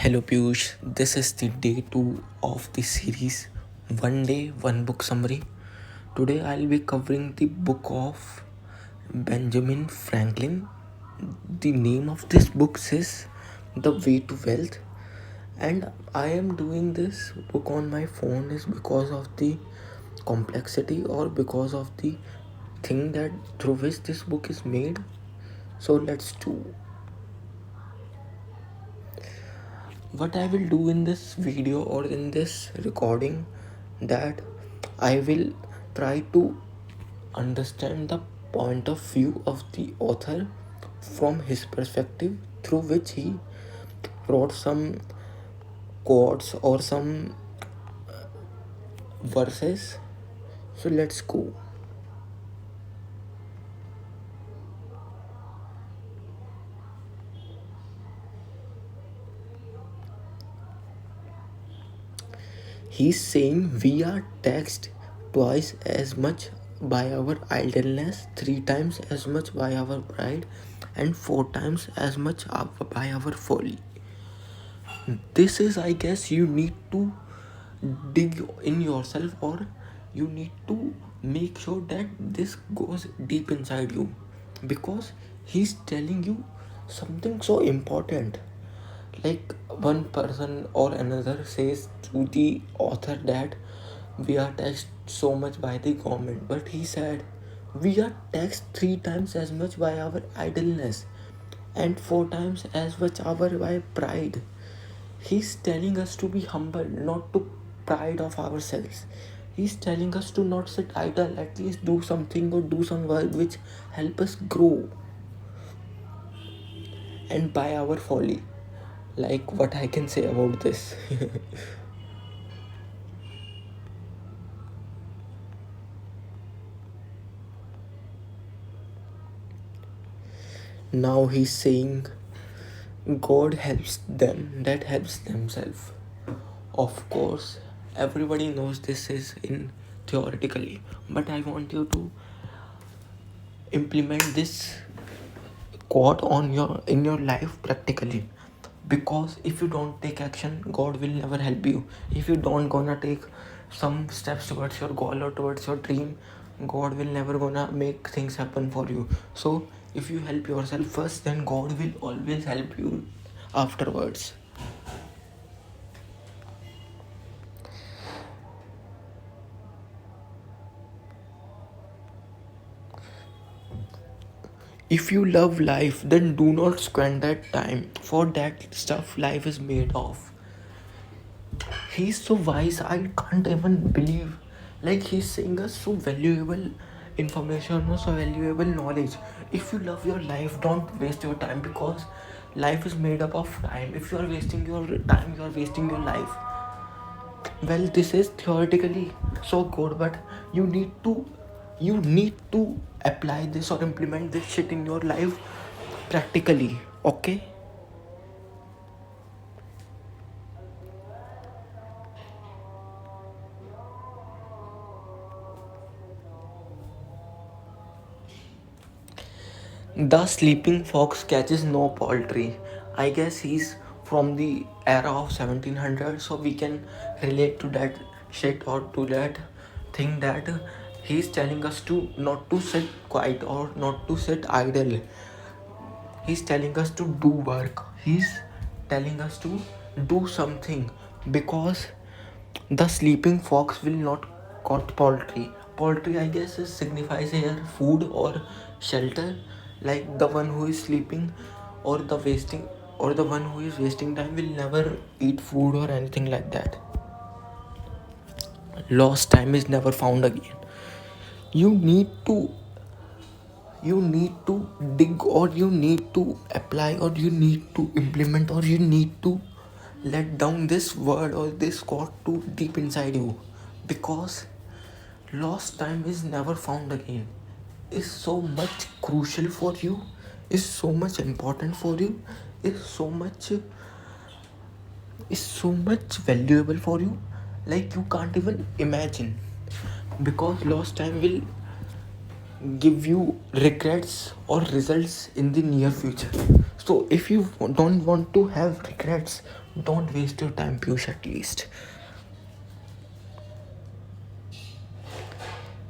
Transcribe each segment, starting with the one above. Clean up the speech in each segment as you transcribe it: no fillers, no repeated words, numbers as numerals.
Hello Piyush, this is the day 2 of the series One Day, One Book Summary. Today I'll be covering the book of Benjamin Franklin. The name of this book is The Way to Wealth, and I am doing this book on my phone is because of the complexity or because of the thing that through which this book is made. So let's do. What I will do in this video or in this recording, that I will try to understand the point of view of the author from his perspective, through which he wrote some quotes or some verses. So let's go. He's saying we are taxed twice as much by our idleness, 3 times as much by our pride, and 4 times as much by our folly. This is, I guess, you need to dig in yourself, or you need to make sure that this goes deep inside you, because he's telling you something so important. Like, one person or another says to the author that we are taxed so much by the government, but he said we are taxed 3 times as much by our idleness and 4 times as much our by pride. He's telling us to be humble, not to pride of ourselves. He's telling us to not sit idle, at least do something or do some work which help us grow. And by our folly, like what I can say about this. Now he's saying God helps them that helps themselves. Of course, everybody knows this is in theoretically, but I want you to implement this quote on your in your life practically, because if you don't take action, God will never help you. If you don't gonna take some steps towards your goal or towards your dream, God will never gonna make things happen for you. So if you help yourself first, then God will always help you afterwards. If you love life, then do not squander time for that stuff life is made of. He's so wise, I can't even believe. Like, he's saying us so valuable information or so valuable knowledge. If you love your life, don't waste your time, because life is made up of time. If you are wasting your time, you are wasting your life. Well, this is theoretically so good, but you need to apply this or implement this shit in your life practically. Okay. The sleeping fox catches no poultry. I guess he's from the era of 1700, so we can relate to that shit or to that thing, that he's telling us to not to sit quiet or not to sit idle. He's telling us to do work. He's telling us to do something, because the sleeping fox will not caught poultry. Poultry, I guess, signifies here food or shelter. Like, the one who is sleeping or the one who is wasting time will never eat food or anything like that. Lost time is never found again. You need to you need to dig, or you need to apply, or you need to implement, or you need to let down this word or this quote too deep inside you, because lost time is never found again is so much crucial for you, is so much important for you, is so much valuable for you, like you can't even imagine, because lost time will give you regrets or results in the near future. So if you don't want to have regrets, don't waste your time, Piyush, at least.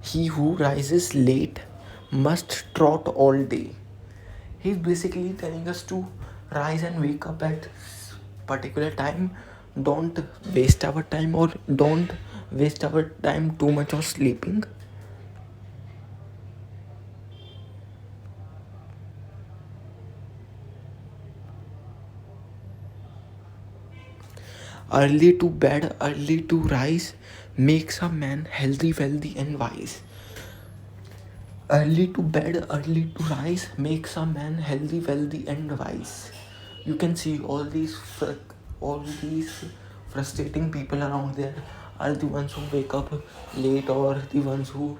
He who rises late must trot all day. He's basically telling us to rise and wake up at particular time. Don't waste our time, or don't waste our time too much on sleeping. Early to bed, early to rise makes a man healthy, wealthy, and wise. Early to bed, early to rise makes a man healthy, wealthy, and wise. You can see all these frustrating people around there are the ones who wake up late, or the ones who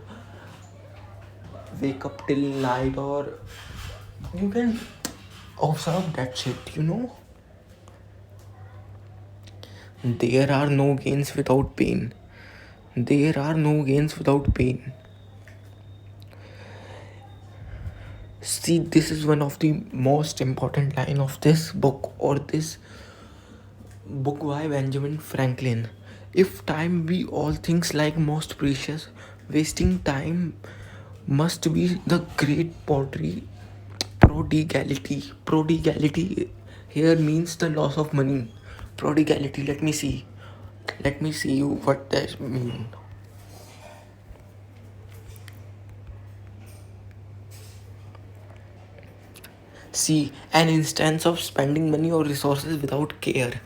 wake up till night, or you can observe that shit. There are no gains without pain. There are no gains without pain. See, this is one of the most important line of this book, or this book by Benjamin Franklin. If time be all things like most precious, wasting time must be the great pottery prodigality. Prodigality here means the loss of money. Prodigality, let me see. Let me see you what that mean. See, an instance of spending money or resources without care.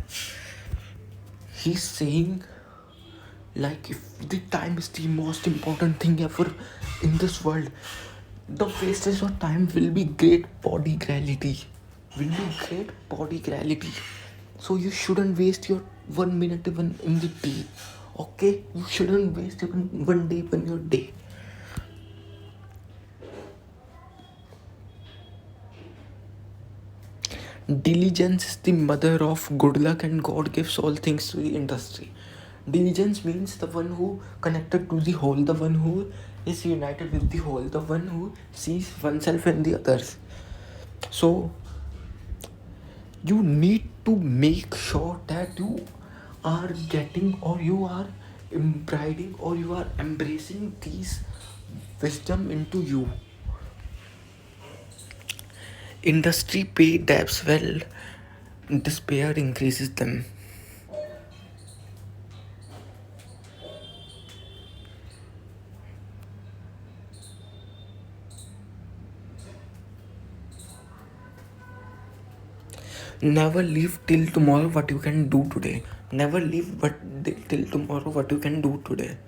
He's saying, like, if the time is the most important thing ever in this world, the wastage of time will be great prodigality. Will be great prodigality. So you shouldn't waste your 1 minute even in the day. Okay? You shouldn't waste even one day in your day. Diligence is the mother of good luck, and God gives all things to the industry. Diligence means the one who connected to the whole, the one who is united with the whole, the one who sees oneself and the others. So you need to make sure that you are getting, or you are imbibing, or you are embracing these wisdom into you. Industry pay debts well, despair increases them. Never leave till tomorrow what you can do today. Never leave till tomorrow what you can do today.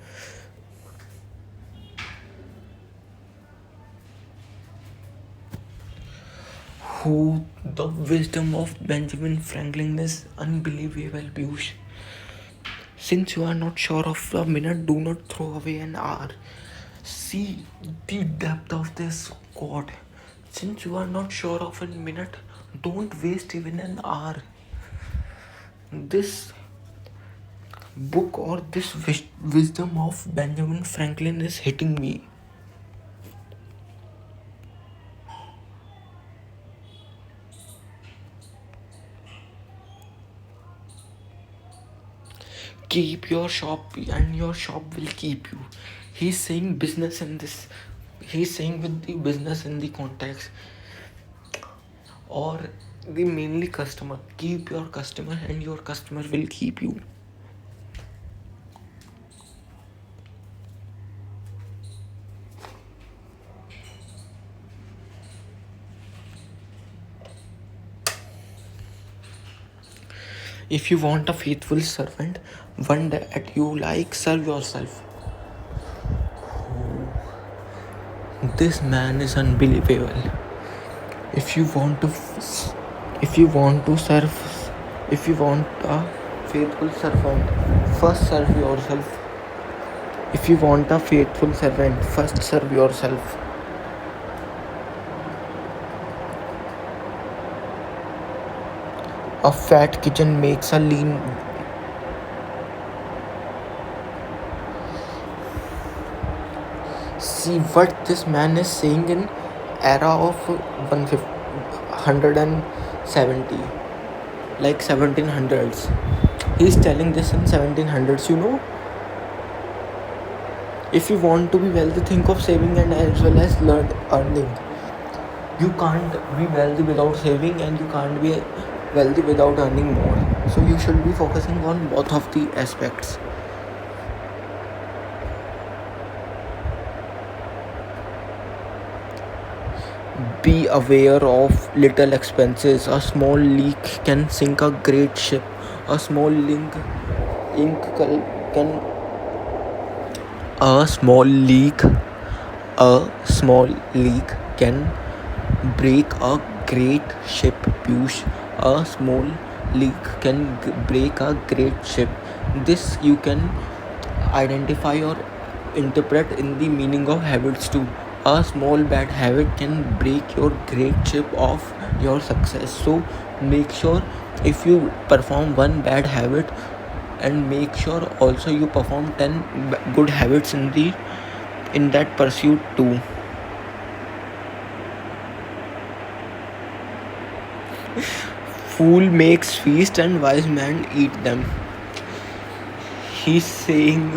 Who the wisdom of Benjamin Franklin is unbelievable, Piyush. Since you are not sure of a minute, do not throw away an hour. See the depth of this quote. Since you are not sure of a minute, don't waste even an hour. This book, or this wisdom of Benjamin Franklin is hitting me. Keep your shop, and your shop will keep you. He's saying business in this. He's saying with the business in the context, or the mainly customer. Keep your customer, and your customer will keep you. If you want a faithful servant, one that you like, serve yourself. This man is unbelievable. If you want to, if you want to serve, if you want a faithful servant, first serve yourself. If you want a faithful servant, first serve yourself. A fat kitchen makes a lean. See what this man is saying in era of 150, 70, like 1700s. He's telling this in 1700s, you know. If you want to be wealthy, think of saving and as well as learn earning. You can't be wealthy without saving, and you can't be wealthy without earning more. So you should be focusing on both of the aspects. Be aware of little expenses. A small leak can sink a great ship. A small ink can a small leak a small leak can break a great ship. Piyush, a small leak can break a great ship. This you can identify or interpret in the meaning of habits too. A small bad habit can break your great ship of your success. So make sure, if you perform one bad habit, and make sure also you perform 10 good habits in that pursuit too. Fool makes feast and wise man eat them. He's saying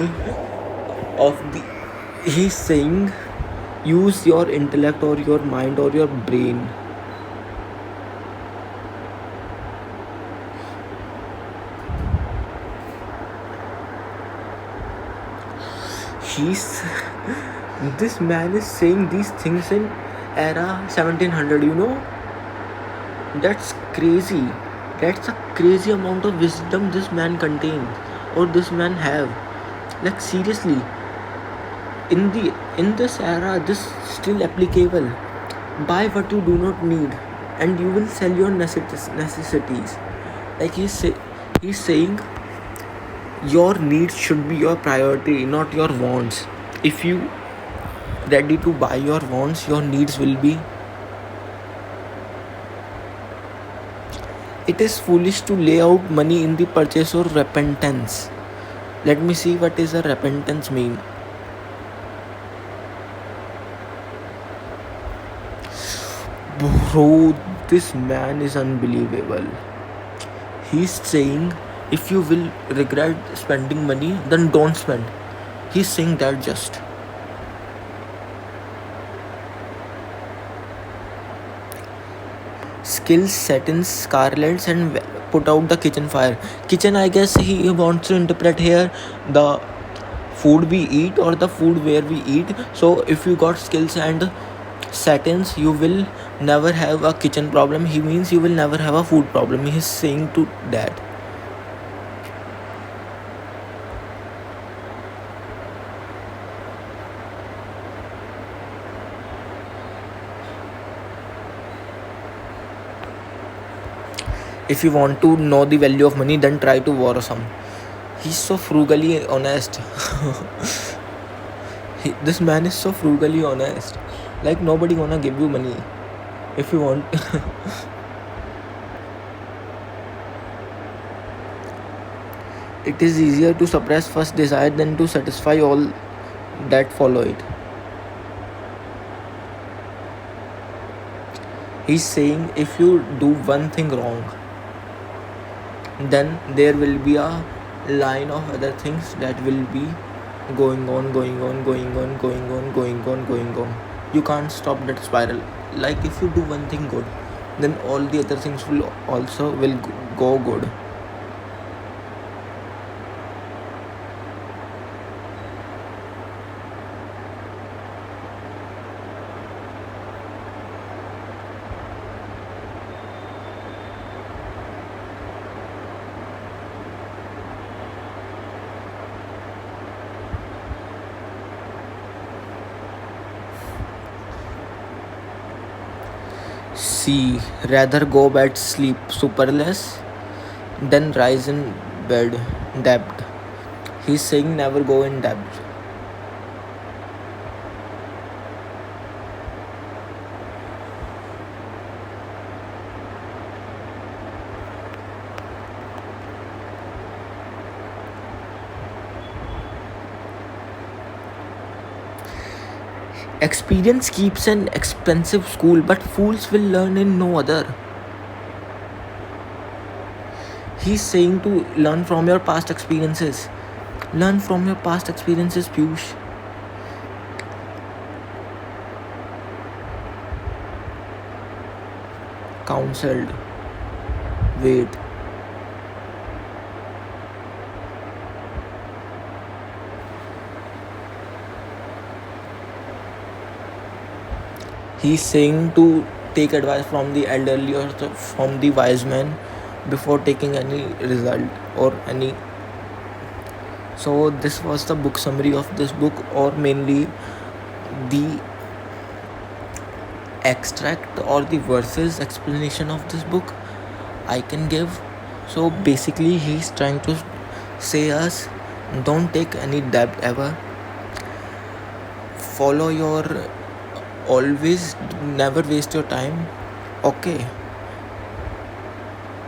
of the he's saying use your intellect or your mind or your brain. He's This man is saying these things in era 1700, you know. That's crazy. That's a crazy amount of wisdom this man contains, or this man have. Like seriously, in this era, this still applicable. Buy what you do not need, and you will sell your necessities. Like he's saying, your needs should be your priority, not your wants. If you ready to buy your wants, your needs will be. It is foolish to lay out money in the purchase or repentance. Let me see what is a repentance mean. Bro, this man is unbelievable. He's saying if you will regret spending money, then don't spend. He's saying that just. Skills set in scarlets and put out the kitchen fire. Kitchen, I guess he wants to interpret here the food we eat or the food where we eat. So if you got skills and satins, you will never have a kitchen problem. He means you will never have a food problem. He is saying to that. If you want to know the value of money, then try to borrow some. He's so frugally honest. This man is so frugally honest. Like nobody gonna give you money if you want. It is easier to suppress first desire than to satisfy all that follow it. He's saying if you do one thing wrong, then there will be a line of other things that will be going on, going on, going on, going on, going on, going on. You can't stop that spiral. Like if you do one thing good, then all the other things will also will go good. See, rather go bed sleep superless than rise in bed debt. He's saying never go in debt. Experience keeps an expensive school, but fools will learn in no other. He's saying to learn from your past experiences. Learn from your past experiences, Piyush. Counseled. Wait. He's saying to take advice from the elderly or from the wise men before taking any result or any. So this was the book summary of this book, or mainly the extract or the verses explanation of this book I can give. So basically he's trying to say us, don't take any debt ever. Follow your, always never waste your time. Okay.